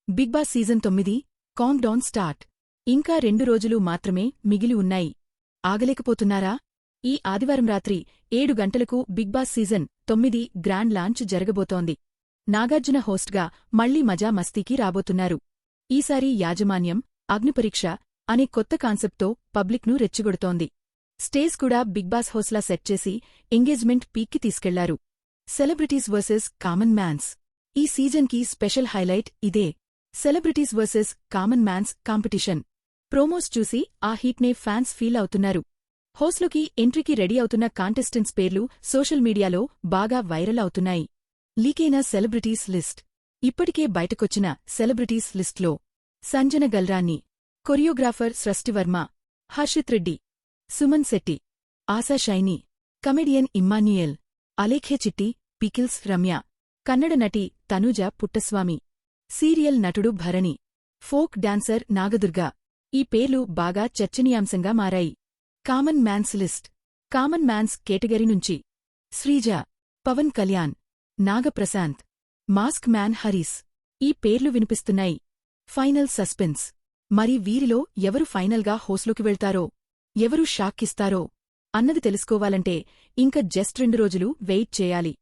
Big boss season 9 count down start. ఇంకా 2 రోజులు మాత్రమే మిగిలి ఉన్నాయి. ఆగలేకపోతున్నారా? ఈ ఆదివారం రాత్రి 7 గంటలకు big boss season 9 grand launch జరగబోతోంది. నాగార్జున హోస్ట్గా మళ్లీ మజా మస్తీకి రాబోతున్నారు. ఈసారి యాజమాన్యం అగ్నిపరీక్ష అనే కొత్త కాన్సెప్ట్తో పబ్లిక్ను రెచ్చగొడుతోంది. స్టేజ్ కూడా బిగ్ బాస్ హోస్ట్లా సెట్ చేసి ఎంగేజ్మెంట్ పీక్కి తీసుకెళ్లారు. Celebrities versus common mans. ఈ సీజన్కి స్పెషల్ హైలైట్ ఇదే. Celebrities versus common mans competition. Promos చూసి ఆ హీట్నే ఫ్యాన్స్ ఫీల్ అవుతున్నారు. హోస్ట్లోకి ఎంట్రీకి రెడీ అవుతున్న కాంటెస్టెంట్స్ పేర్లు సోషల్ మీడియాలో బాగా వైరల్ అవుతున్నాయి. లీకైన సెలబ్రిటీస్ లిస్ట్. ఇప్పటికే బయటకొచ్చిన సెలబ్రిటీస్ లిస్ట్లో Sanjana Galrani, choreographer Srishti Varma, Harshit Reddy, Suman Shetty, Asha Saini, comedian Immanuel, Alekhya Chitti, pickles Ramya, Kannada నటి తనూజ పుట్టస్వామి, సీరియల్ నటుడు భరణి, ఫోక్ డాన్సర్ నాగదుర్గ. ఈ పేర్లు బాగా చర్చనీయాంశంగా మారాయి. Common mans list. Common mans category నుంచి శ్రీజ, పవన్ కళ్యాణ్, నాగప్రశాంత్, మాస్క్ మ్యాన్ హరీస్. ఈ పేర్లు వినిపిస్తున్నాయి. Final suspense. మరి వీరిలో ఎవరు ఫైనల్గా హోస్ట్లోకి వెళ్తారో, ఎవరు షాక్ ఇస్తారో అన్నది తెలుసుకోవాలంటే ఇంక జస్ట్ 2 రోజులు వెయిట్ చేయాలి.